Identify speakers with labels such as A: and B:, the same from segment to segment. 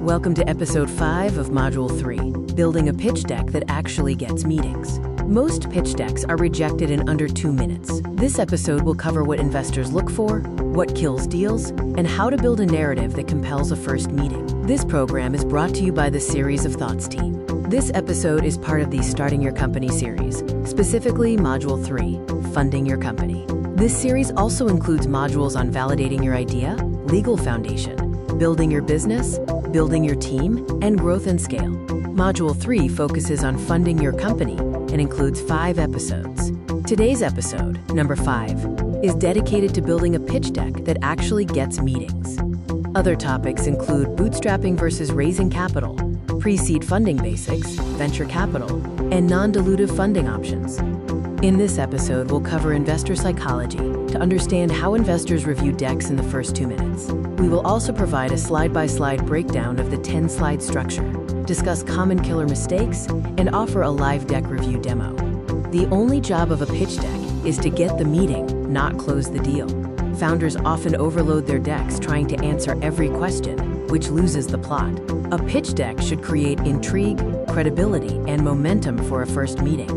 A: Welcome to Episode 5 of Module 3, Building a Pitch Deck that Actually Gets Meetings. Most pitch decks are rejected in under 2 minutes. This episode will cover what investors look for, what kills deals, and how to build a narrative that compels a first meeting. This program is brought to you by the Series of Thoughts team. This episode is part of the Starting Your Company series, specifically Module 3, Funding Your Company. This series also includes modules on validating your idea, legal foundation, building your business, building your team, and growth and scale. Module 3 focuses on funding your company and includes 5 episodes. Today's episode, number 5, is dedicated to building a pitch deck that actually gets meetings. Other topics include bootstrapping versus raising capital, pre-seed funding basics, venture capital, and non-dilutive funding options. In this episode, we'll cover investor psychology to understand how investors review decks in the first 2 minutes. We will also provide a slide-by-slide breakdown of the 10-slide structure, discuss common killer mistakes, and offer a live deck review demo. The only job of a pitch deck is to get the meeting, not close the deal. Founders often overload their decks trying to answer every question, which loses the plot. A pitch deck should create intrigue, credibility, and momentum for a first meeting.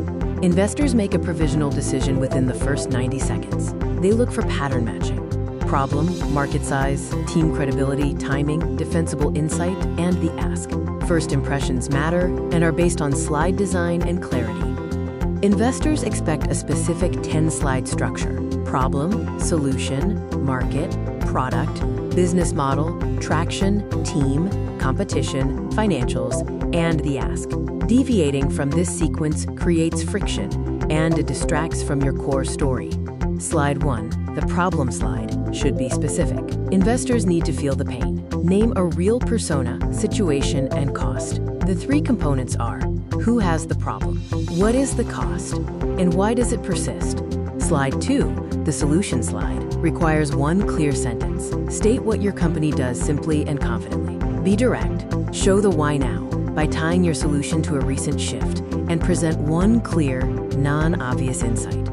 A: Investors make a provisional decision within the first 90 seconds. They look for pattern matching, problem, market size, team credibility, timing, defensible insight, and the ask. First impressions matter and are based on slide design and clarity. Investors expect a specific 10-slide structure: problem, solution, market, product, business model, traction, team, competition, financials, and the ask. Deviating from this sequence creates friction and it distracts from your core story. Slide 1, the problem slide, should be specific. Investors need to feel the pain. Name a real persona, situation, and cost. The 3 components are: who has the problem, what is the cost, and why does it persist? Slide 2, the solution slide, requires one clear sentence. State what your company does simply and confidently. Be direct. Show the why now by tying your solution to a recent shift and present one clear, non-obvious insight.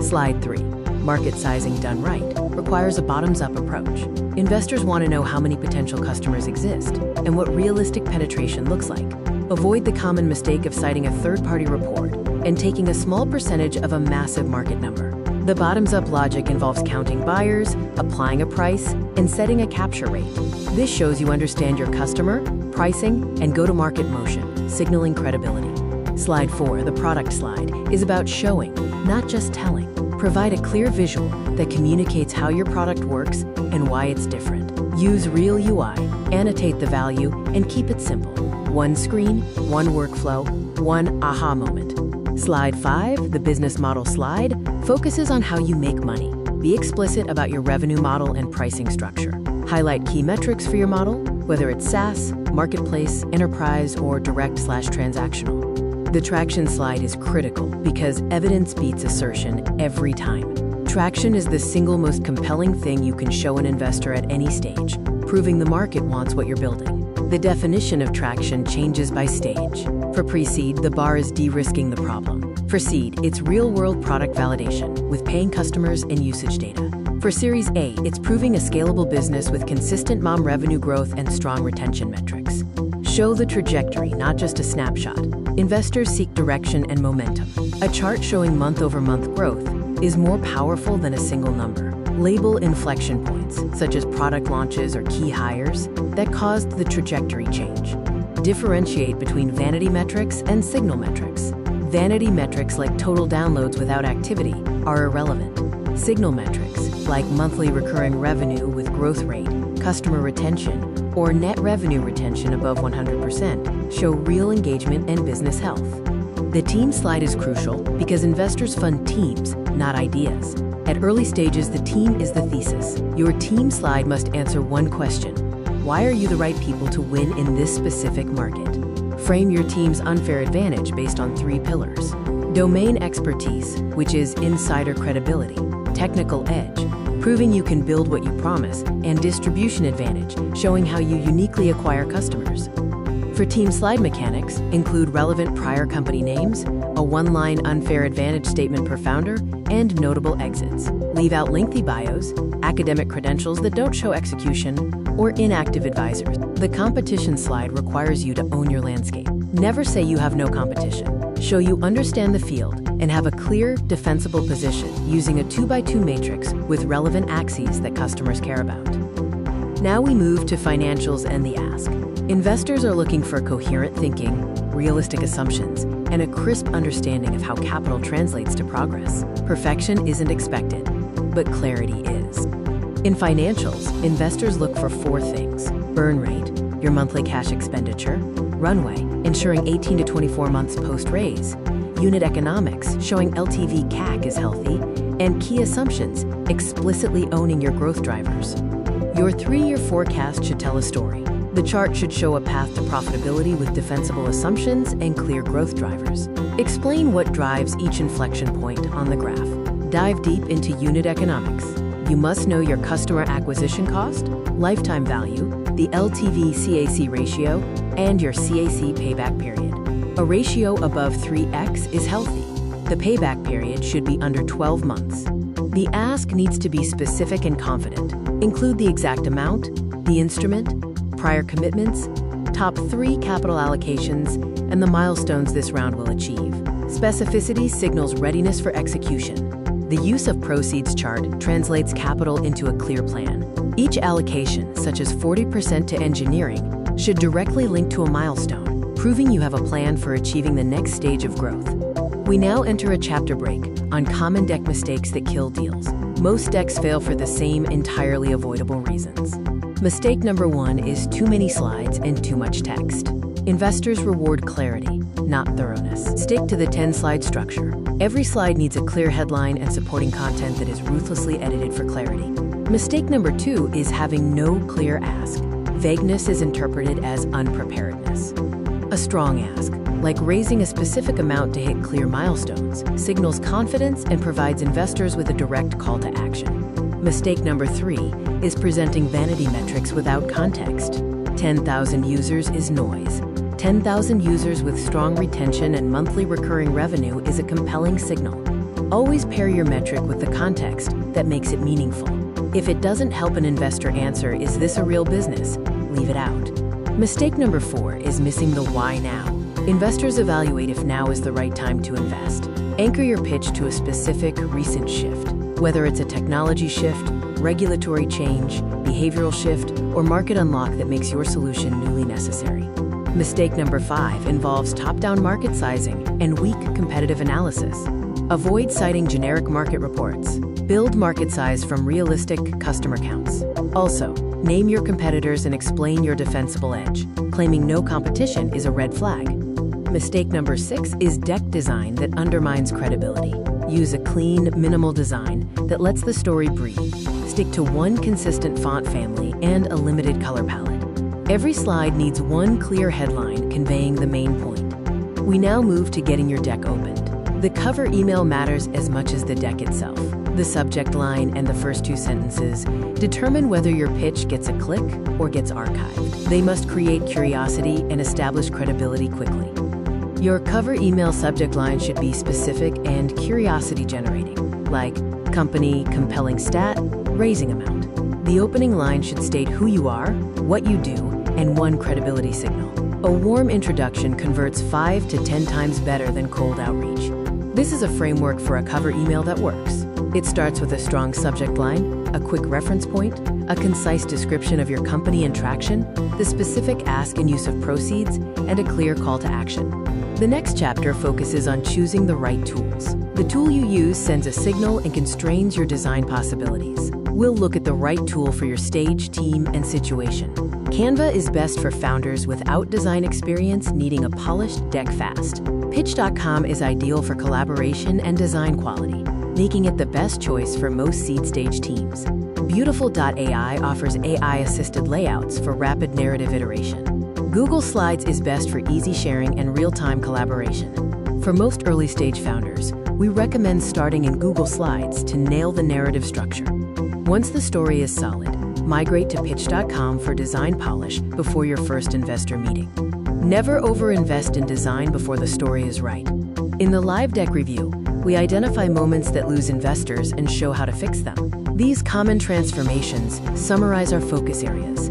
A: Slide 3, market sizing done right, requires a bottoms-up approach. Investors want to know how many potential customers exist and what realistic penetration looks like. Avoid the common mistake of citing a third-party report and taking a small percentage of a massive market number. The bottoms-up logic involves counting buyers, applying a price, and setting a capture rate. This shows you understand your customer, pricing, and go-to-market motion, signaling credibility. Slide 4, the product slide, is about showing, not just telling. Provide a clear visual that communicates how your product works and why it's different. Use real UI, annotate the value, and keep it simple. One screen, one workflow, one aha moment. Slide 5, the business model slide, focuses on how you make money. Be explicit about your revenue model and pricing structure. Highlight key metrics for your model, whether it's SaaS, marketplace, enterprise, or direct/transactional. The traction slide is critical because evidence beats assertion every time. Traction is the single most compelling thing you can show an investor at any stage, proving the market wants what you're building. The definition of traction changes by stage. For pre-seed, the bar is de-risking the problem. For seed, it's real-world product validation with paying customers and usage data. For Series A, it's proving a scalable business with consistent MOM revenue growth and strong retention metrics. Show the trajectory, not just a snapshot. Investors seek direction and momentum. A chart showing month-over-month growth is more powerful than a single number. Label inflection points, such as product launches or key hires, that caused the trajectory change. Differentiate between vanity metrics and signal metrics. Vanity metrics like total downloads without activity are irrelevant. Signal metrics like monthly recurring revenue with growth rate, customer retention, or net revenue retention above 100% show real engagement and business health. The team slide is crucial because investors fund teams, not ideas. At early stages, the team is the thesis. Your team slide must answer one question: why are you the right people to win in this specific market? Frame your team's unfair advantage based on 3 pillars: domain expertise, which is insider credibility; technical edge, proving you can build what you promise; and distribution advantage, showing how you uniquely acquire customers. For team slide mechanics, include relevant prior company names, a one-line unfair advantage statement per founder, and notable exits. Leave out lengthy bios, academic credentials that don't show execution, or inactive advisors. The competition slide requires you to own your landscape. Never say you have no competition. Show you understand the field and have a clear, defensible position using a 2x2 matrix with relevant axes that customers care about. Now we move to financials and the ask. Investors are looking for coherent thinking, realistic assumptions, and a crisp understanding of how capital translates to progress. Perfection isn't expected, but clarity is. In financials, investors look for 4 things: burn rate, your monthly cash expenditure; runway, ensuring 18 to 24 months post-raise; unit economics, showing LTV CAC is healthy; and key assumptions, explicitly owning your growth drivers. Your 3-year forecast should tell a story. The chart should show a path to profitability with defensible assumptions and clear growth drivers. Explain what drives each inflection point on the graph. Dive deep into unit economics. You must know your customer acquisition cost, lifetime value, the LTV-CAC ratio, and your CAC payback period. A ratio above 3x is healthy. The payback period should be under 12 months. The ask needs to be specific and confident. Include the exact amount, the instrument, prior commitments, top 3 capital allocations, and the milestones this round will achieve. Specificity signals readiness for execution. The use of proceeds chart translates capital into a clear plan. Each allocation, such as 40% to engineering, should directly link to a milestone, proving you have a plan for achieving the next stage of growth. We now enter a chapter break on common deck mistakes that kill deals. Most decks fail for the same entirely avoidable reasons. Mistake number 1 is too many slides and too much text. Investors reward clarity, not thoroughness. Stick to the 10-slide structure. Every slide needs a clear headline and supporting content that is ruthlessly edited for clarity. Mistake number 2 is having no clear ask. Vagueness is interpreted as unpreparedness. A strong ask, like raising a specific amount to hit clear milestones, signals confidence and provides investors with a direct call to action. Mistake number 3 is presenting vanity metrics without context. 10,000 users is noise. 10,000 users with strong retention and monthly recurring revenue is a compelling signal. Always pair your metric with the context that makes it meaningful. If it doesn't help an investor answer, "Is this a real business?" leave it out. Mistake number 4 is missing the why now. Investors evaluate if now is the right time to invest. Anchor your pitch to a specific recent shift, whether it's a technology shift, regulatory change, behavioral shift, or market unlock that makes your solution newly necessary. Mistake number 5 involves top-down market sizing and weak competitive analysis. Avoid citing generic market reports. Build market size from realistic customer counts. Also, name your competitors and explain your defensible edge. Claiming no competition is a red flag. Mistake number 6 is deck design that undermines credibility. Use a clean, minimal design that lets the story breathe. Stick to one consistent font family and a limited color palette. Every slide needs one clear headline conveying the main point. We now move to getting your deck opened. The cover email matters as much as the deck itself. The subject line and the first 2 sentences determine whether your pitch gets a click or gets archived. They must create curiosity and establish credibility quickly. Your cover email subject line should be specific and curiosity generating, like company, compelling stat, raising amount. The opening line should state who you are, what you do, and one credibility signal. A warm introduction converts 5 to 10 times better than cold outreach. This is a framework for a cover email that works. It starts with a strong subject line, a quick reference point, a concise description of your company and traction, the specific ask and use of proceeds, and a clear call to action. The next chapter focuses on choosing the right tools. The tool you use sends a signal and constrains your design possibilities. We'll look at the right tool for your stage, team, and situation. Canva is best for founders without design experience needing a polished deck fast. Pitch.com is ideal for collaboration and design quality, making it the best choice for most seed stage teams. Beautiful.ai offers AI-assisted layouts for rapid narrative iteration. Google Slides is best for easy sharing and real-time collaboration. For most early-stage founders, we recommend starting in Google Slides to nail the narrative structure. Once the story is solid, migrate to Pitch.com for design polish before your first investor meeting. Never overinvest in design before the story is right. In the live deck review, we identify moments that lose investors and show how to fix them. These common transformations summarize our focus areas.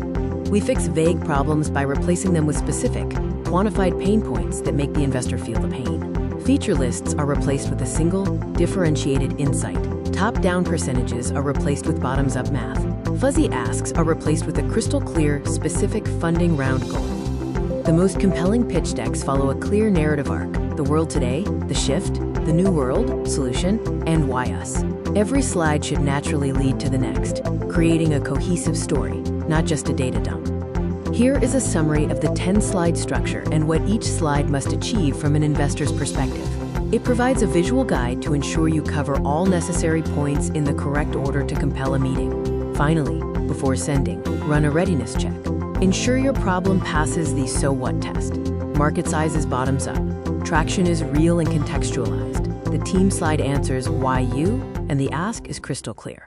A: We fix vague problems by replacing them with specific, quantified pain points that make the investor feel the pain. Feature lists are replaced with a single, differentiated insight. Top-down percentages are replaced with bottoms-up math. Fuzzy asks are replaced with a crystal-clear, specific funding round goal. The most compelling pitch decks follow a clear narrative arc: the world today, the shift, the new world, solution, and why us. Every slide should naturally lead to the next, creating a cohesive story, not just a data dump. Here is a summary of the 10-slide structure and what each slide must achieve from an investor's perspective. It provides a visual guide to ensure you cover all necessary points in the correct order to compel a meeting. Finally, before sending, run a readiness check. Ensure your problem passes the so what test. Market size is bottoms up. Traction is real and contextualized. The team slide answers why you, and the ask is crystal clear.